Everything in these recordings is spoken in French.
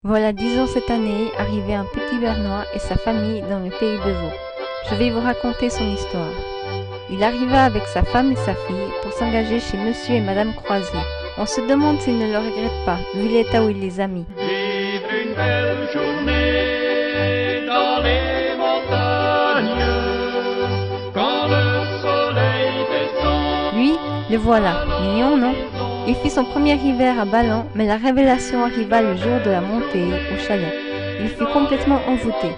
Voilà 10 ans cette année, arrivé un petit Bernois et sa famille dans le pays de Vaud. Je vais vous raconter son histoire. Il arriva avec sa femme et sa fille pour s'engager chez Monsieur et Madame Croisier. On se demande s'il ne le regrette pas, vu l'état où il les a mis. Vivre une belle journée dans les montagnes, quand le soleil descend. Lui, le voilà, mignon, non? Il fit son premier hiver à Ballon, mais la révélation arriva le jour de la montée au chalet. Il fut complètement envoûté.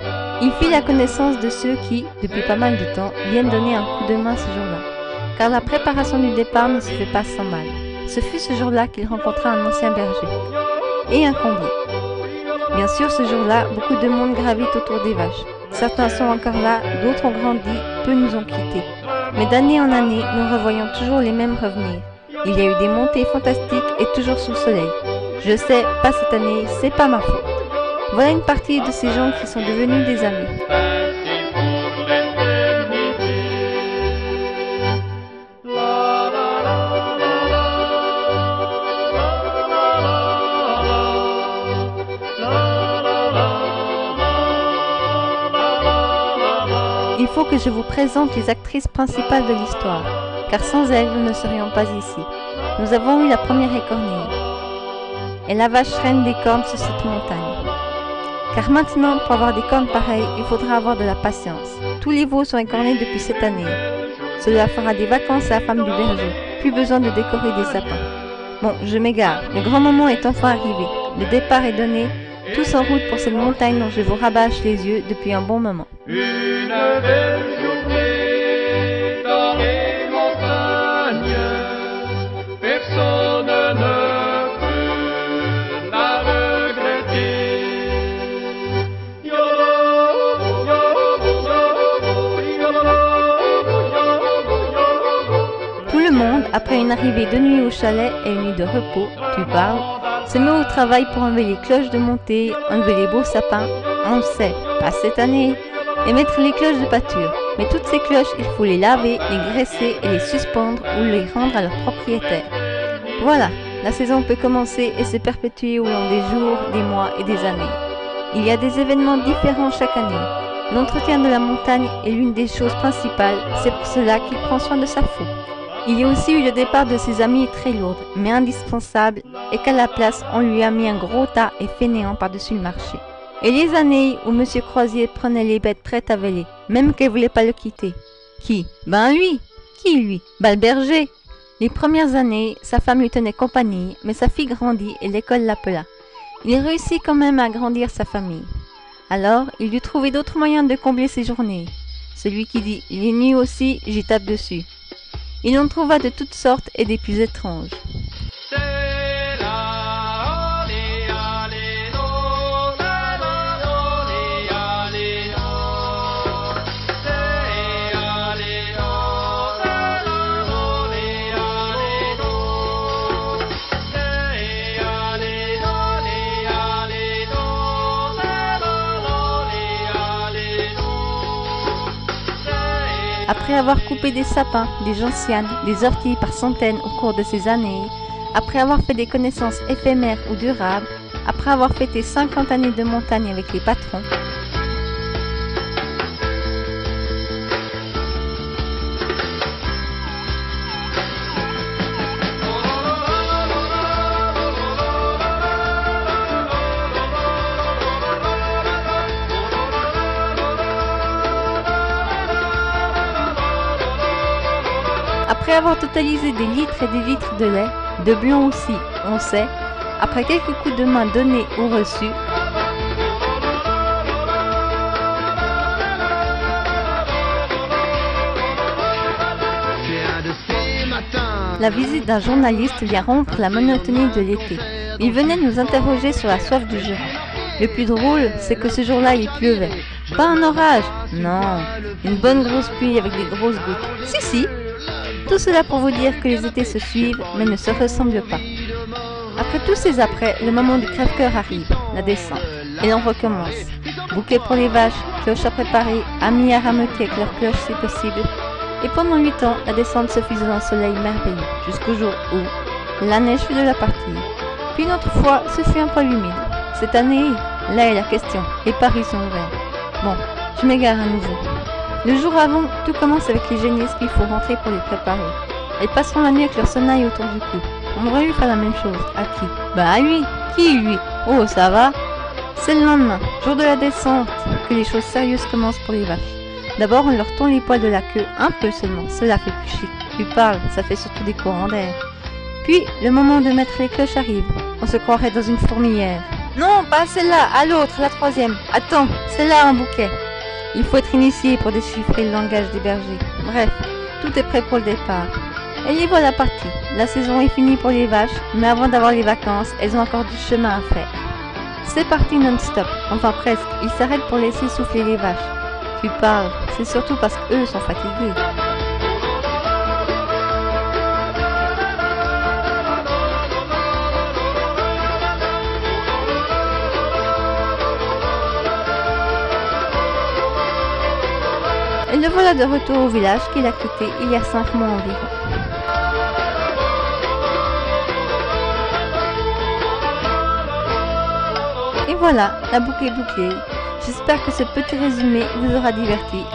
Il fit la connaissance de ceux qui, depuis pas mal de temps, viennent donner un coup de main ce jour-là. Car la préparation du départ ne se fait pas sans mal. Ce fut ce jour-là qu'il rencontra un ancien berger et un combier. Bien sûr, ce jour-là, beaucoup de monde gravite autour des vaches. Certains sont encore là, d'autres ont grandi, peu nous ont quittés. Mais d'année en année, nous revoyons toujours les mêmes revenir. Il y a eu des montées fantastiques et toujours sous le soleil. Je sais, pas cette année, c'est pas ma faute. Voilà une partie de ces gens qui sont devenus des amis. Ainsi pour l'éternité. La la la la la, la la la la. Il faut que je vous présente les actrices principales de l'histoire, car sans elles, nous ne serions pas ici. Nous avons eu la première écornée, et la vache reine des cornes sur cette montagne. Car maintenant, pour avoir des cornes pareilles, il faudra avoir de la patience. Tous les veaux sont écornés depuis cette année. Cela fera des vacances à la femme du berger. Plus besoin de décorer des sapins. Bon, je m'égare. Le grand moment est enfin arrivé. Le départ est donné. Tous en route pour cette montagne dont je vous rabâche les yeux depuis un bon moment. Une belle journée dans les montagnes, personne ne peut la regretter. Tout le monde, après une arrivée de nuit au chalet et une nuit de repos, tu parles, se met au travail pour enlever les cloches de montée, enlever les beaux sapins, on le sait, pas cette année, et mettre les cloches de pâture. Mais toutes ces cloches, il faut les laver, les graisser et les suspendre ou les rendre à leur propriétaire. Voilà, la saison peut commencer et se perpétuer au long des jours, des mois et des années. Il y a des événements différents chaque année. L'entretien de la montagne est l'une des choses principales, c'est pour cela qu'il prend soin de sa faux. Il y a aussi eu le départ de ses amies très lourdes, mais indispensables, et qu'à la place, on lui a mis un gros tas et fainéant par-dessus le marché. Et les années où Monsieur Croisier prenait les bêtes prêtes à véler, même qu'elle voulait pas le quitter. Qui? Ben lui! Qui lui? Ben le berger! Les premières années, sa femme lui tenait compagnie, mais sa fille grandit et l'école l'appela. Il réussit quand même à agrandir sa famille. Alors, il dut trouver d'autres moyens de combler ses journées. Celui qui dit « les nuits aussi, j'y tape dessus ». Il en trouva de toutes sortes et des plus étranges. C'est la olé, allez, oh, c'est la olé, allez, oh. C'est allez, oh, c'est la olé, allez, oh. C'est allez, olé, allez, oh, c'est la olé, allez, oh. Après avoir coupé des sapins, des gentianes, des orties par centaines au cours de ces années, après avoir fait des connaissances éphémères ou durables, après avoir fêté 50 années de montagne avec les patrons, après avoir totalisé des litres et des litres de lait, de blanc aussi, on sait, après quelques coups de main donnés ou reçus, la visite d'un journaliste vient rompre la monotonie de l'été. Il venait nous interroger sur la soif du Jura. Le plus drôle, c'est que ce jour-là, il pleuvait. Pas un orage, non, une bonne grosse pluie avec des grosses gouttes. Si. Tout cela pour vous dire que les étés se suivent, mais ne se ressemblent pas. Après tous ces après, le moment du crève-cœur arrive, la descente. Et l'on recommence. Bouquet pour les vaches, cloches à préparer, amis à rameuter avec leurs cloches si possible. Et pendant 8 ans, la descente se fit dans un soleil merveilleux, jusqu'au jour où la neige fut de la partie. Puis une autre fois, ce fut un poil humide. Cette année, là est la question. Les paris sont ouverts. Bon, je m'égare à nouveau. Le jour avant, tout commence avec les génisses qu'il faut rentrer pour les préparer. Elles passeront la nuit avec leur sonnaille autour du cou. On aurait lui faire la même chose. À qui? Bah à lui. Qui lui? Oh, ça va? C'est le lendemain, jour de la descente, que les choses sérieuses commencent pour les vaches. D'abord, on leur tond les poils de la queue, un peu seulement, cela fait plus chic. Tu parles, ça fait surtout des courants d'air. Puis, le moment de mettre les cloches arrive. On se croirait dans une fourmilière. Non, pas celle-là, à l'autre, la troisième. Attends, celle-là un bouquet. Il faut être initié pour déchiffrer le langage des bergers. Bref, tout est prêt pour le départ. Et les voilà partis. La saison est finie pour les vaches, mais avant d'avoir les vacances, elles ont encore du chemin à faire. C'est parti non-stop, enfin presque. Ils s'arrêtent pour laisser souffler les vaches. Tu parles, c'est surtout parce qu'eux sont fatigués. Et le voilà de retour au village qu'il a quitté il y a 5 mois environ. Et voilà, la boucle est bouclée. J'espère que ce petit résumé vous aura diverti.